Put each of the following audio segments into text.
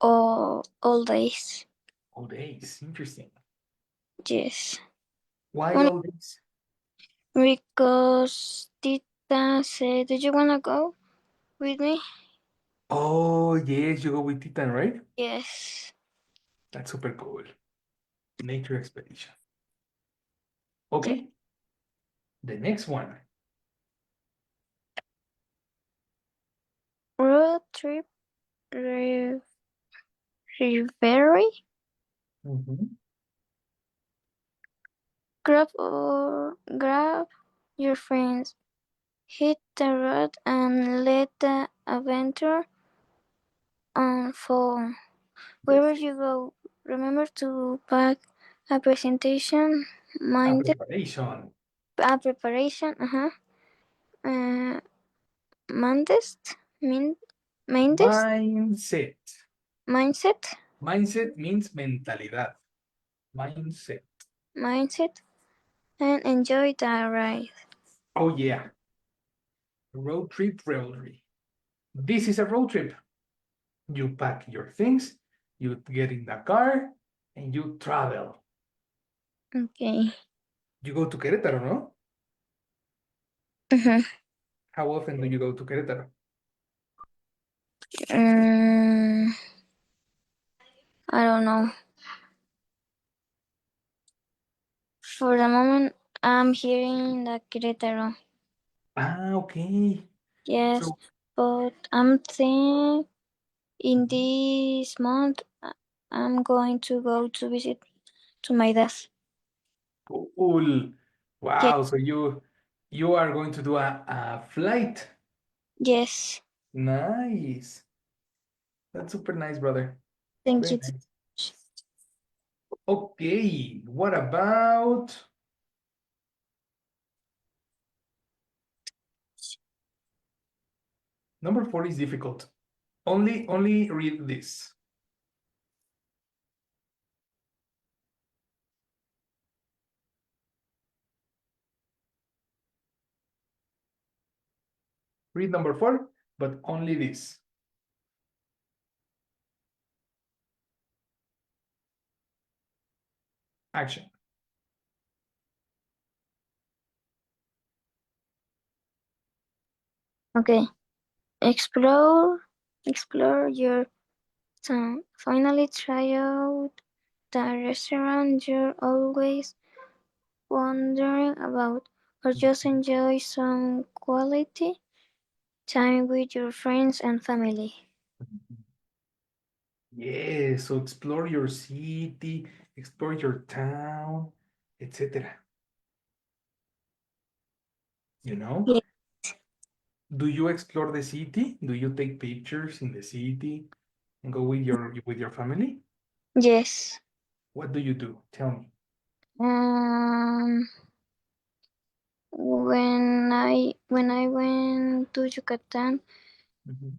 all days. All days. Interesting. Yes. Why Only all days? because Tita said, "Do you wanna go with me?" Oh, yes, you go with Titan, right? Yes. That's super cool. Nature expedition. Yeah. Okay, the next one. Road trip Rivery. Mhm. Grab your friends, hit the road, and let the adventure unfold. Wherever you go, remember to pack a presentation, A mind preparation. a preparation, uh, mindest, min, mindest, Mindset. mindset, Mindset means mentalidad. Mindset. mindset, and enjoy the ride. Oh, yeah. Road trip revelry. This is a road trip. You pack your things, you get in the car, and you travel. Okay. You go to Querétaro, no? Mm-hmm. How often do you go to Querétaro? Um, I don't know. For the moment, I'm here in the Querétaro. Ah, okay. Yes, So, but I'm thinking in this month I'm going to go to visit to my dad. cool. Yeah, Wow. So you are going to do a flight. yes. Nice. That's super nice, brother. Thank Very you. nice. Okay. What about number 4 is difficult. Only read this. Read number 4, but only this. Action. Okay. Explore your town. Finally try out the restaurant you're always wondering about, or just enjoy some quality time with your friends and family. Yes, so explore your city, explore your town, etc. You know? Ye- Do you explore the city? Do you take pictures in the city and go with your family? Yes. What do you do? Tell me. Um, when I went to Yucatan, Mhm.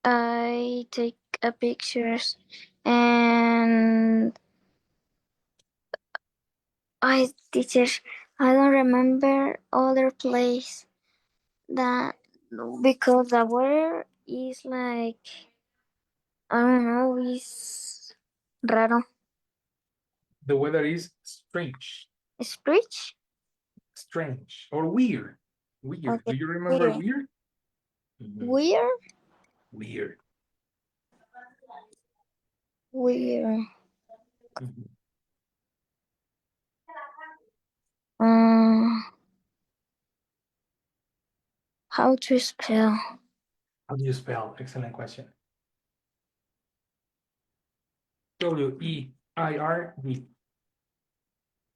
I take a pictures, and I teachers I don't remember other place that because the weather is like I don't know, is raro. The weather is strange, Speech? strange, or weird. Weird. Okay. Do you remember Weird. weird? Mhm. Weird? Weird. Weird. Mhm. Um, how to spell? How do you spell? Excellent question. Weird.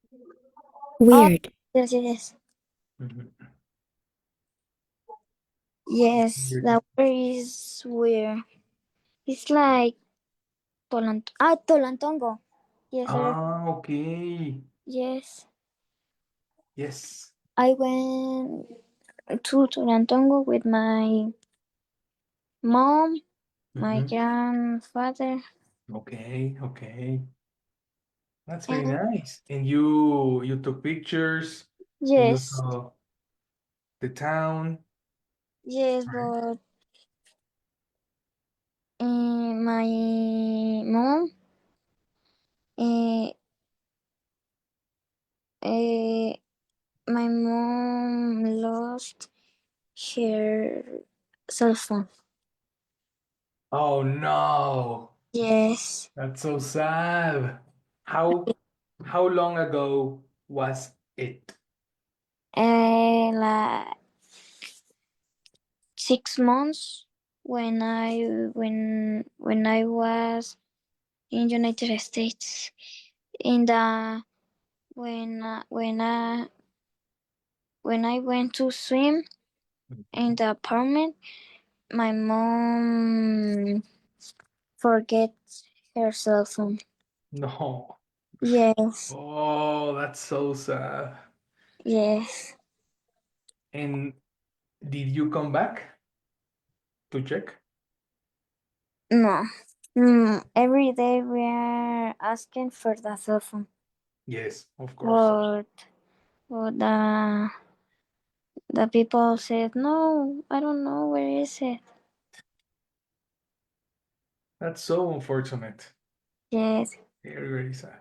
Oh, Weird. yes, yes, yes. Mhm. Yes, Weird. the word is weird. It's like Tolantongo. Yes, Ah, okay. yes. Yes. I went to Tolantongo with my mom, my Mhm. grandfather, Okay, okay. That's very and nice. And you took pictures and you yes, saw the town, yes, right? but my mom uh, uh, my mom lost her cell phone. Oh no, Yes. that's so sad. How how long ago was it? Like 6 months when I was in United States in the when I went to swim in the apartment, my mom forget her cell phone. No. Yes, Oh, that's so sad. yes. And did you come back to check? No. Every day we are asking for the cell phone, Yes, of course. but the people said no. I don't know where is it. That's so unfortunate. Yes. Very, very sad.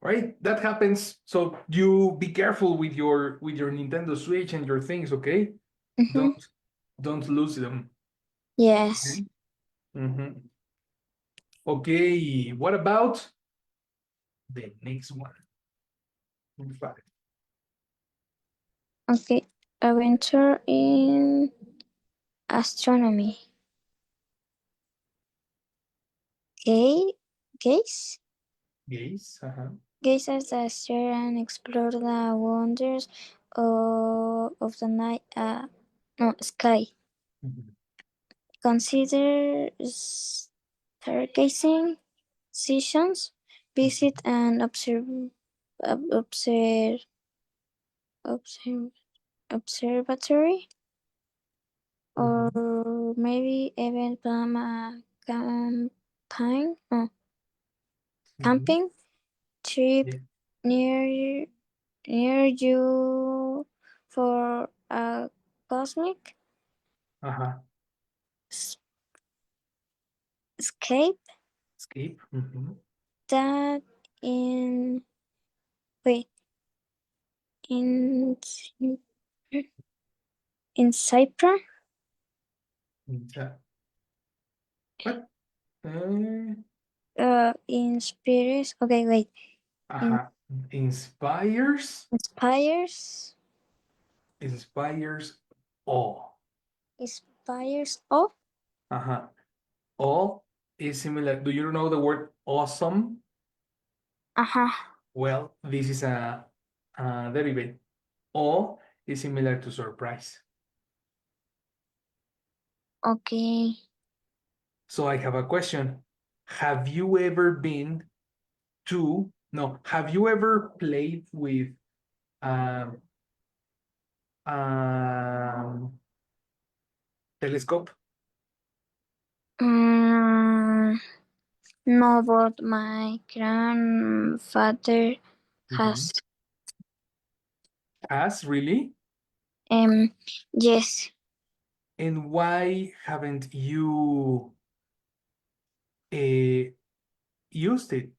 Right? That happens. So you be careful with your Nintendo Switch and your things, okay? Mm-hmm. Don't don't lose them. Yes. Okay. Okay. What about the next one? Number five. Okay. Adventure in astronomy. Okay. Gaze. Gaze. Uh-huh. Gaze at the star and explore the wonders of the night. No, sky. Mhm. Consider stargazing sessions. Visit an observe, observe, observatory, or Mhm. maybe even plan a campaign, no, Mhm. camping trip Yeah. near near you for a cosmic Uh-huh. escape Escape. Mhm. that in wait in in Cyprus Yeah. What? Uh, inspires okay wait in uh-huh. Inspires. inspires Inspires awe. inspires oh Uh-huh. Awe is similar. Do you know the word awesome? aha Well, this is a derivative. Awe is similar to surprise. okay So I have a question. Have you ever been to, no, have you ever played with um, um, telescope? mm, no but my grandfather Mhm. has Has really? um yes And why haven't you uh, used it?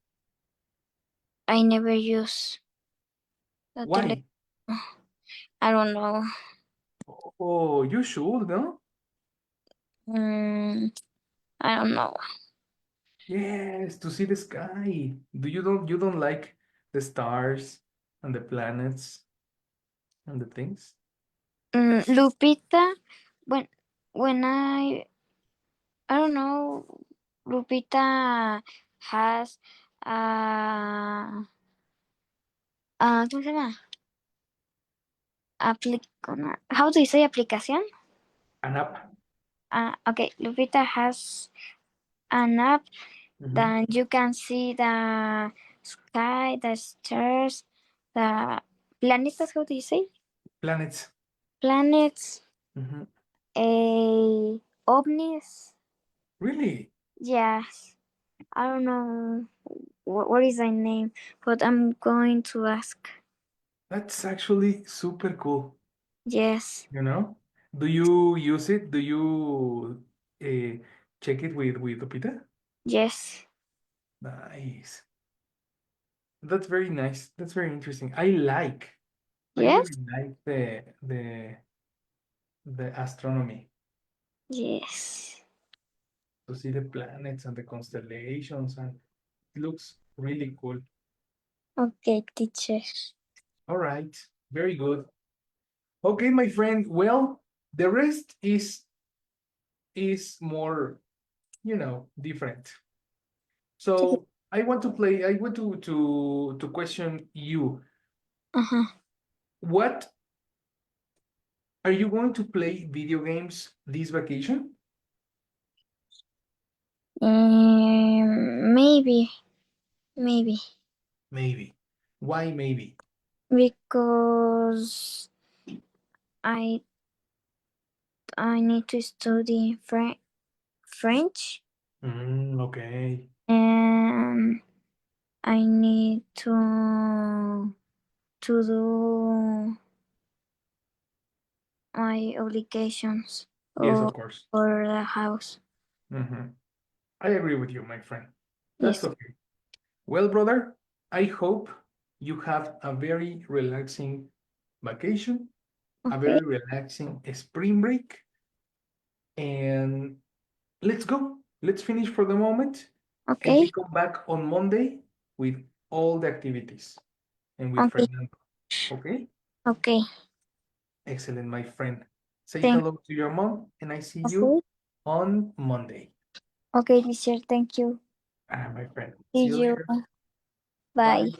I never use the tele Why? I don't know Oh, you should, no? mm, I don't know Yes, to see the sky. Do you don't like the stars and the planets and the things? Lupita when when I don't know Lupita has ¿cómo se llama? How do you say aplicación? An app. Okay, Lupita has an app Mhm. that you can see the sky, the stars, the planetas. How do you say? Planets. Planets, Mhm. ovnis. Really? Yes, I don't know what is the name, but I'm going to ask. That's actually super cool, Yes. you know? Do you use it? Do you uh, check it with Lupita? Yes. Nice. That's very nice. That's very interesting. I Yes. really like the astronomy Yes. to see the planets and the constellations, and it looks really cool. Okay, teacher. All right, very good. Okay, my friend. Well, the rest is more, different. So I want to play. I want to question you. Uh-huh. What are you going to play video games this vacation? Maybe, maybe Maybe. Why maybe? because I I need to study French, Okay. and I need to do my obligations Yes, or of course. for the house. Hmm. I agree with you, my friend. That's Yes. okay. Well, brother, I hope you have a very relaxing vacation, a Okay. very relaxing spring break, and let's go. Let's finish for the moment, and we Okay. come back on Monday with all the activities and with Okay. Fernando. Okay? Okay. Excellent, my friend. Say Thank hello to your mom, and I see you you. on Monday. Okay, teacher. Thank you. My friend. See See you you. later. Bye. Bye.